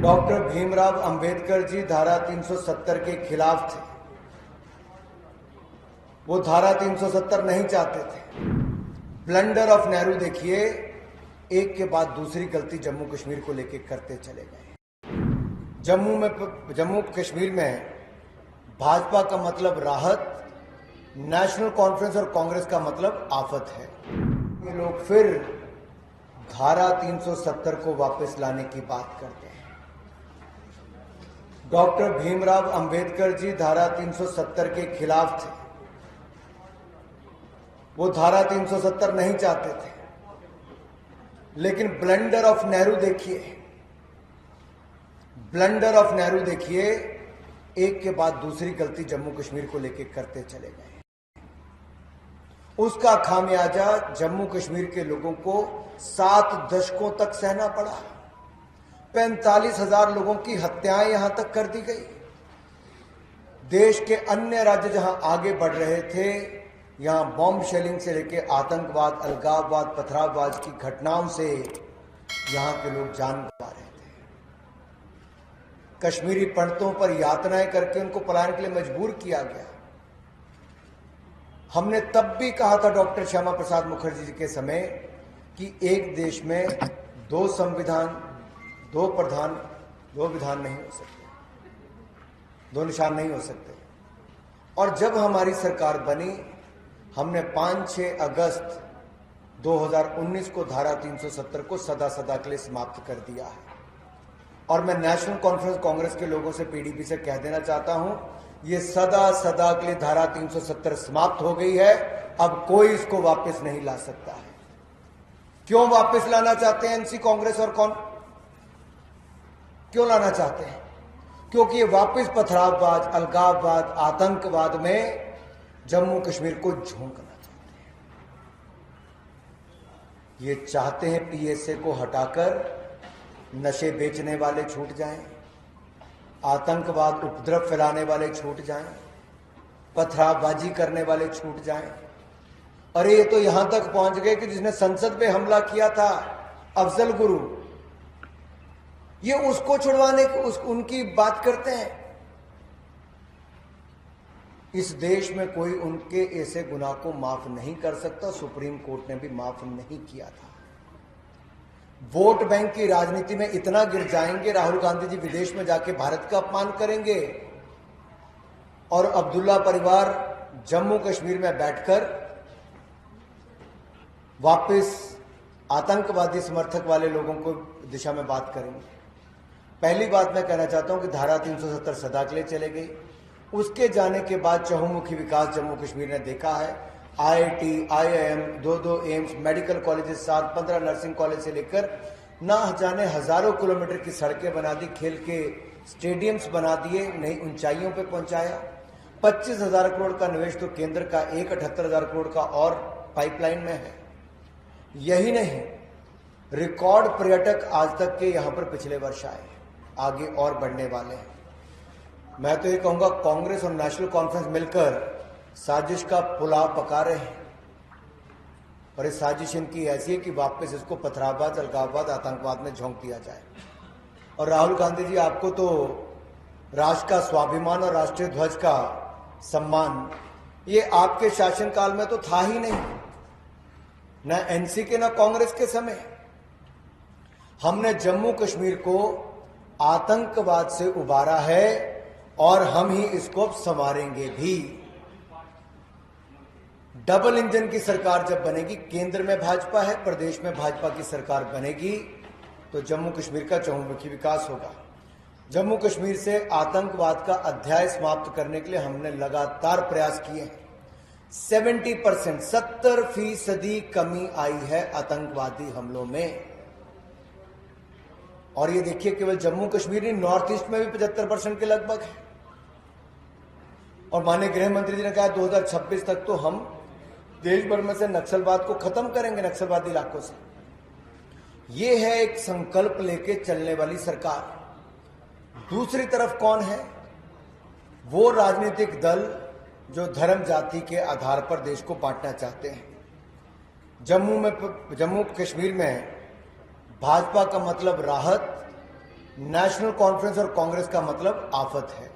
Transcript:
Doctor Bhimrao Ambedkar ji धारा 370 के खिलाफ थे। वो धारा 370 नहीं चाहते थे। ब्लंडर ऑफ नेहरू देखिए, एक के बाद दूसरी गलती जम्मू कश्मीर को लेकर करते चले गए। जम्मू कश्मीर में भाजपा का मतलब राहत, नेशनल कॉन्फ्रेंस और कांग्रेस का मतलब आफत है। ये लोग फिर धारा 370 को वापस लाने की बात करते हैं। डॉक्टर भीमराव अंबेडकर जी धारा 370 के खिलाफ थे। वो धारा 370 नहीं चाहते थे। लेकिन ब्लंडर ऑफ नेहरू देखिए, एक के बाद दूसरी गलती जम्मू कश्मीर को लेकर करते चले गए। उसका खामियाजा जम्मू कश्मीर के लोगों को 7 दशकों तक सहना पड़ा। 45,000 लोगों की हत्याएं यहां तक कर दी गई। देश के अन्य राज्य जहां आगे बढ़ रहे थे, यहां बॉम्ब शेलिंग से लेकर आतंकवाद, अलगाववाद, पथराववाद की घटनाओं से यहां के लोग जान गंवा रहे थे। कश्मीरी पंडितों पर यातनाएं करके उनको पलायन के लिए मजबूर किया गया। हमने तब भी कहा था डॉक्टर श्यामा प्रसाद मुखर्जी जी के समय कि एक देश में 2 संविधान, 2 प्रधान, 2 विधान नहीं हो सकते, 2 निशान नहीं हो सकते। और जब हमारी सरकार बनी, हमने 5-6 अगस्त 2019 को धारा 370 को सदा सदा के लिए समाप्त कर दिया है। और मैं नेशनल कॉन्फ्रेंस कांग्रेस के लोगों से, पीडीपी से कह देना चाहता हूं, ये सदा सदा के लिए धारा 370 समाप्त हो गई है। अब कोई इसको वापस नहीं ला सकता है। क्यों वापस लाना चाहते हैं एनसी कांग्रेस और कौन? क्यों लाना चाहते हैं? क्योंकि ये वापस पथराववाद, अलगाववाद, आतंकवाद में जम्मू कश्मीर को झोंकना चाहते हैं। ये चाहते हैं पीएसए को हटाकर नशे बेचने वाले छूट जाएं, आतंकवाद, उपद्रव फैलाने वाले छूट जाएं, पथरावबाजी करने वाले छूट जाएं। अरे ये तो यहां तक पहुंच गए कि जिसने संसद पे हमला किया था, अफजल गुरु, ये उसको छुड़वाने उनकी बात करते हैं। इस देश में कोई उनके ऐसे गुनाह को माफ नहीं कर सकता। सुप्रीम कोर्ट ने भी माफ नहीं किया था। वोट बैंक की राजनीति में इतना गिर जाएंगे, राहुल गांधी जी विदेश में जाके भारत का अपमान करेंगे और अब्दुल्ला परिवार जम्मू कश्मीर में बैठकर वापस आतंकवादी समर्थक वाले लोगों को दिशा में बात करेंगे। पहली बात मैं कहना चाहता हूं कि धारा 370 सदा के लिए चले गई। उसके जाने के बाद चहुमुखी विकास जम्मू कश्मीर ने देखा है। IIT, IIM, 2 AIIMS, medical colleges, 7-15 nursing college से लेकर ना जाने हजारों किलोमीटर की सड़कें बना दी, खेल के स्टेडियम्स बना दिए, नई ऊंचाइयों पे पहुंचाया। 25,000 करोड़ का निवेश तो केंद्र का, 78,000 करोड़ का और पाइपलाइन में है। यही नहीं, रिकॉर्ड पर्यटक आज तक के यहां पर पिछले वर्ष आए, आगे और बढ़ने वाले हैं। मैं तो ये कहूंगा, कांग्रेस और नेशनल कॉन्फ्रेंस मिलकर साजिश का पुलाव पका रहे हैं। और इस साजिश इनकी ऐसी है कि वापस इसको पथराववाद, अलगाववाद, आतंकवाद में झोंक दिया जाए। और राहुल गांधी जी, आपको तो राष्ट्र का स्वाभिमान और राष्ट्रीय ध्वज का सम्मान, ये आपके शासनकाल में तो था ही नहीं, न एनसी के न कांग्रेस के समय। हमने जम्मू कश्मीर को आतंकवाद से उबारा है और हम ही इसको अब संवारेंगे भी। डबल इंजन की सरकार जब बनेगी, केंद्र में भाजपा है, प्रदेश में भाजपा की सरकार बनेगी, तो जम्मू कश्मीर का चहुमुखी विकास होगा। जम्मू कश्मीर से आतंकवाद का अध्याय समाप्त करने के लिए हमने लगातार प्रयास किए हैं। 70%, 70% कमी आई है आतंकवादी हमलों में। और ये देखिए, केवल जम्मू कश्मीर नहीं, नॉर्थ ईस्ट में भी 75% के लगभग है। और माननीय गृह मंत्री जी ने कहा 2026 तक तो हम देश भर में से नक्सलवाद को खत्म करेंगे, नक्सलवादी इलाकों से। ये है एक संकल्प लेके चलने वाली सरकार। दूसरी तरफ कौन है? वो राजनीतिक दल जो धर्म जाति के आधार पर देश को बांटना चाहते हैं। जम्मू कश्मीर में भाजपा का मतलब राहत, नेशनल कॉन्फ्रेंस और कांग्रेस का मतलब आफत है।